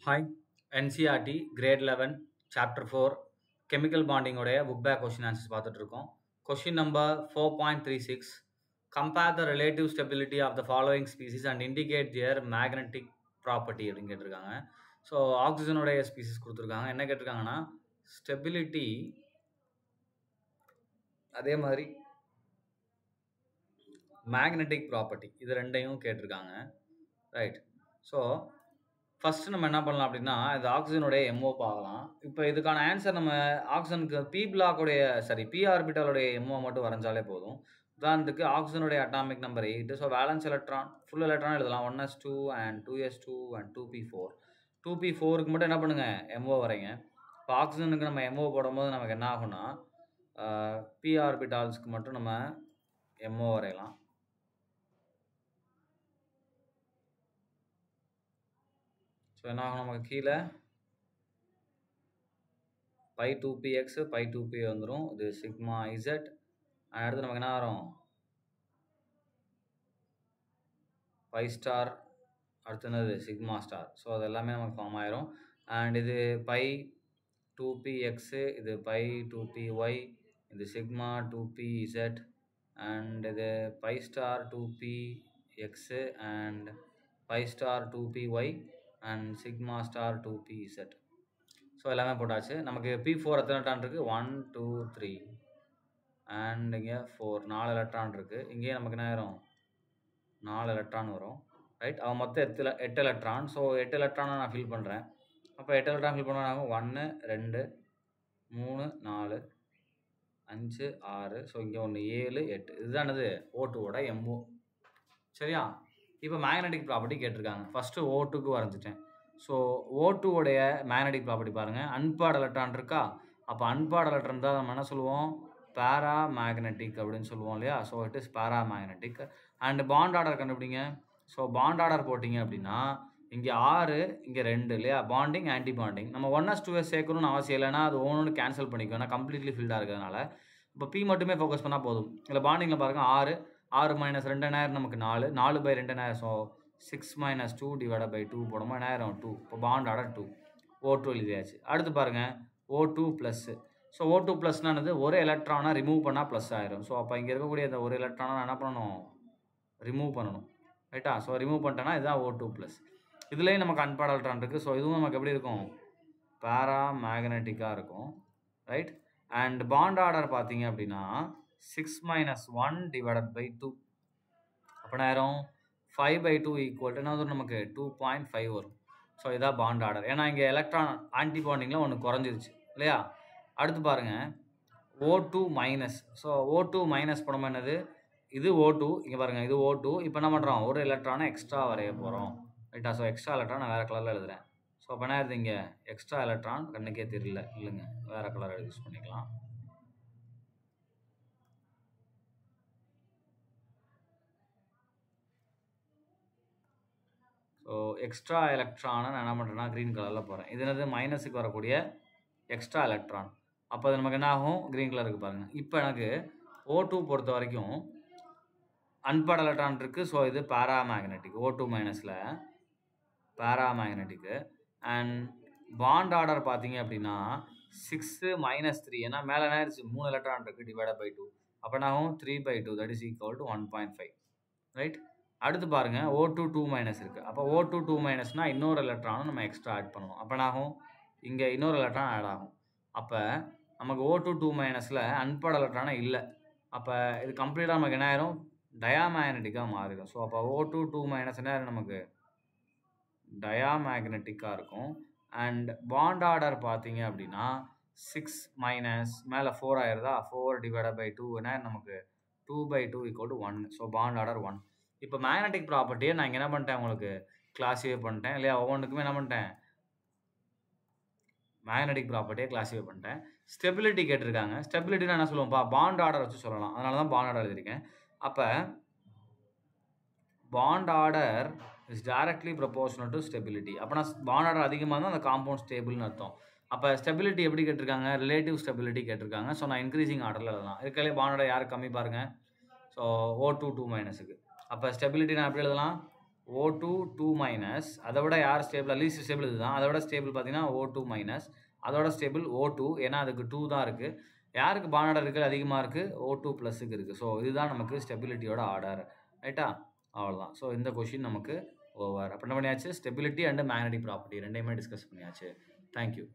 Hi, NCRT Grade 11 Chapter 4 Chemical Bonding உடைய book back question answers பார்த்துட்டு இருக்கோம். Question number 4.36 Compare the relative stability of the following species and indicate their magnetic property அப்படின்னு கேட்டிருக்காங்க. So ஆக்சிஜனுடைய species கொடுத்துருக்காங்க. என்ன கேட்டிருக்காங்கன்னா stability அதே மாதிரி magnetic property இது ரெண்டையும் கேட்டிருக்காங்க. ரைட். ஸோ ஃபஸ்ட்டு நம்ம என்ன பண்ணலாம் அப்படின்னா இது ஆக்சிஜனுடைய எம்ஓ பார்க்கலாம். இப்போ இதுக்கான ஆன்சர் நம்ம ஆக்சிஜனுக்கு பி ஆர்பிட்டாலுடைய எம்ஓ மட்டும் வரைஞ்சாலே போதும். உதாரணத்துக்கு ஆக்சிஜனுடைய atomic number 8. So valence electron full electron எழுதலாம் 1s2 and 2s2 and 2p4. 2p4க்கு மட்டும் என்ன பண்ணுங்க எம்ஓ வரைங்க. இப்போ ஆக்சிஜனுக்கு நம்ம எம்ஓ போடும்போது நமக்கு என்ன ஆகும்னா பி ஆர்பிட்டால்ஸ்க்கு மட்டும் நம்ம எம்ஓ வரையலாம். ஸோ என்ன ஆகும் நமக்கு கீழே பை 2px பை 2p வந்துடும். இது சிக்மா இசட். அடுத்து நமக்கு என்ன வரும் பை ஸ்டார், அடுத்து என்னது சிக்மா ஸ்டார். ஸோ அது எல்லாமே நமக்கு ஃபார்ம் ஆயிரும். அண்ட் இது பை 2px, இது பை 2py, இது சிக்மா 2pz, அண்ட் இது pi star 2px and pi star 2py and sigma star 2pz. So எல்லாமே போட்டாச்சு. நமக்கு P4 எத்தனை எலக்ட்ரான் இருக்குது 1 2 3 அண்ட் இங்கே 4 4 எலக்ட்ரான் இருக்குது. இங்கேயே நமக்கு என்ன ஆயிரும் 4 எலக்ட்ரான் வரும். ரைட். அவன் மொத்தம் 8 எலக்ட்ரான். ஸோ 8 எலக்ட்ரானை நான் ஃபில் பண்ணுறேன். அப்போ 8 எலக்ட்ரான் ஃபில் பண்ணாலும் 1 2 3 4 5 6. ஸோ இங்கே 1 7 8. இதுதானது O2வோட எம்ஓ. சரியா? இப்போ மேக்னெட்டிக் ப்ராப்பர்ட்டி கேட்டிருக்காங்க. ஃபஸ்ட்டு O2க்கு வரைஞ்சிட்டேன். ஸோ O2வோடைய மேக்னெட்டிக் ப்ராப்பர்ட்டி பாருங்கள். அன்பார்ட் எலக்ட்ரான் இருக்கா? அப்போ அன்பார்ட் எலக்ட்ரான் தான் நம்ம என்ன சொல்லுவோம் பேரா மேக்னெட்டிக் அப்படின்னு சொல்லுவோம் இல்லையா? ஸோ இட் இஸ் பேரா மேக்னெட்டிக். அண்ட் பாண்ட் ஆர்டர் கண்டுபிடிங்க. ஸோ பாண்ட் ஆர்டர் போட்டிங்க அப்படின்னா இங்கே 6 இங்கே 2 இல்லையா? Bonding anti bonding. நம்ம 1s 2s சேர்க்கணும்னு அவசியம் இல்லைன்னா அது ஒன்று கேன்சல் பண்ணிக்கும். ஏன்னா கம்ப்ளீட்லி ஃபில்டாக இருக்கிறதுனால இப்போ பி மட்டுமே ஃபோக்கஸ் பண்ணால் போதும். இல்லை பாண்டிங்கில் பாருங்கள் 6 6 மைனஸ் 2 என்ன நமக்கு 4 4 பை 2 என்ன? ஸோ 6 minus 2 divided by 2 போடும்போது என்ன ஆயிரும் 2. இப்போ பாண்ட் ஆர்டர் 2 O2 எழுதியாச்சு. அடுத்து பாருங்கள் O2 ப்ளஸ். ஸோ O2 ப்ளஸ்னானது ஒரு எலக்ட்ரானை ரிமூவ் பண்ணால் ப்ளஸ் ஆயிரும். ஸோ அப்போ இங்கே இருக்கக்கூடிய இந்த ஒரு எலக்ட்ரானை என்ன பண்ணணும் ரிமூவ் பண்ணணும். ரைட்டா? ஸோ ரிமூவ் பண்ணிட்டேன்னா இதுதான் O2 ப்ளஸ். இதுலேயும் நமக்கு அன்பார்ட் எலக்ட்ரான் இருக்குது. ஸோ இதுவும் நமக்கு எப்படி இருக்கும் பேரா மேக்னெட்டிக்காக இருக்கும். ரைட். அண்ட் பாண்ட் ஆர்டர் பார்த்தீங்க அப்படின்னா 6 minus 1 divided by 2. அப்போ நேரம் 5 by 2 ஈக்குவல் என்ன வரும் நமக்கு 2.5 வரும். ஸோ இதான் பாண்ட் ஆர்டர். ஏன்னா இங்கே எலக்ட்ரான் ஆன்டி பாண்டிங்கில் ஒன்று குறைஞ்சிருச்சு இல்லையா? அடுத்து பாருங்கள் O2 minus. So O2 minus படம் என்னது இது O2. இங்கே பாருங்கள் இது O2. இப்போ என்ன பண்ணுறோம் ஒரு எலக்ட்ரானை எக்ஸ்ட்ரா வரைய போகிறோம். ரைட்டா? ஸோ எக்ஸ்ட்ரா எலக்ட்ரான் நான் வேறு கலரில் எழுதுகிறேன். ஸோ அப்போ என்ன இருக்குது இங்கே எக்ஸ்ட்ரா எலக்ட்ரான் கண்ணுக்கே தெரியல இல்லைங்க, வேறு கலர் யூஸ் பண்ணிக்கலாம். ஸோ எக்ஸ்ட்ரா எலக்ட்ரானை நான் என்ன பண்ணுறேன்னா க்ரீன் கலரில் போகிறேன். இது என்னது மைனஸுக்கு வரக்கூடிய எக்ஸ்ட்ரா எலக்ட்ரான். அப்போ அது நமக்கு என்ன ஆகும் க்ரீன் கலருக்கு பாருங்கள். இப்போ எனக்கு O2 பொறுத்த வரைக்கும் அன்பார்ட் எலக்ட்ரான் இருக்குது. ஸோ இது பேரா மேக்னெட்டிக். O2 மைனஸில் பேரா மேக்னெட்டிக்கு. அண்ட் பாண்ட் ஆர்டர் பார்த்தீங்க அப்படின்னா 6 minus 3. ஏன்னா மேலே என்ன ஆயிடுச்சு 3 எலக்ட்ரான் இருக்குது டிவைடட் பை 2. அப்போ என்ன ஆகும் 3 by 2 that is equal to 1.5. Right. அடுத்து பாருங்கள் O2 2 மைனஸ் இருக்குது. அப்போ O2 2 மைனஸ்னால் இன்னொரு எலக்ட்ரானும் நம்ம எக்ஸ்ட்ரா ஆட் பண்ணணும். அப்போ என்ன ஆகும் இங்கே இன்னொரு எலக்ட்ரான் ஆட் ஆகும். அப்போ நமக்கு O2 2 மைனஸில் அன்பார்ட் எலக்ட்ரானே இல்லை. அப்போ இது கம்ப்ளீட்டாக நமக்கு என்ன ஆயிரும் டயாமேக்னெட்டிக்காக மாறிடும். ஸோ அப்போ O2 2 மைனஸ் என்ன ஆயிரும் நமக்கு டயாமேக்னெட்டிக்காக இருக்கும். அண்ட் பாண்ட் ஆர்டர் பார்த்தீங்க அப்படின்னா 6 மைனஸ் மேலே 4 ஆயிருதா? 4 டிவைடட் பை 2 என்ன நமக்கு 2 by 2 equal to 1. So bond order 1. இப்போ மேக்னெட்டிக் ப்ராப்பர்ட்டியை நான் இங்கே என்ன பண்ணிட்டேன் உங்களுக்கு கிளாஸிஃபை பண்ணிட்டேன் இல்லையா? ஒவ்வொன்றுக்குமே என்ன பண்ணிட்டேன் மேக்னெட்டிக் ப்ராப்பர்ட்டியை கிளாஸிஃபை பண்ணிட்டேன். ஸ்டெபிலிட்டி கேட்டிருக்காங்க. ஸ்டெபிலிட்டினா என்ன சொல்லுவோம்ப்பா பாண்ட் ஆர்டர் வச்சு சொல்லலாம். அதனால தான் பாண்ட் ஆர்டர் எழுதியிருக்கேன். அப்போ bond order is directly proportional to stability. அப்போனா பாண்ட் ஆர்டர் அதிகமாக இருந்தால் அந்த காம்பவுண்ட் ஸ்டேபிள்னு அர்த்தம். அப்போ ஸ்டெபிலிட்டி எப்படி கேட்டிருக்காங்க ரிலேட்டிவ் ஸ்டெபிலிட்டி கேட்டிருக்காங்க. ஸோ நான் இன்க்ரீசிங் ஆர்டரில் எழுதலாம். இருக்கலே பாண்ட் ஆர்டர் யார் கம்மி பாருங்கள். So O2 2 மைனஸுக்கு. அப்போ ஸ்டெபிலிட்டி நான் எப்படி எழுதலாம் O2 2 மைனஸ், அதை விட யார் ஸ்டேபிள், லீஸ்ட் ஸ்டேபிள் இதுதான், அதை விட ஸ்டேபிள் பார்த்தீங்கன்னா O2 மைனஸ், அதோட ஸ்டேபிள் O2, ஏன்னா அதுக்கு 2 தான் இருக்குது. யாருக்கு பாண்ட் ஆர்டர் இருக்குது அதிகமாக இருக்குது, O2 ப்ளஸுக்கு இருக்குது. ஸோ இதுதான் நமக்கு ஸ்டெபிலிட்டியோட ஆர்டர், ரைட்டா? அவ்வளோதான். ஸோ இந்த கொஷின் நமக்கு ஓவர். அப்போ என்ன பண்ணியாச்சு, ஸ்டெபிலிட்டி அண்ட் மேக்னெட்டிக் ப்ராப்பர்ட்டி ரெண்டையுமே டிஸ்கஸ் பண்ணியாச்சு. தேங்க்யூ.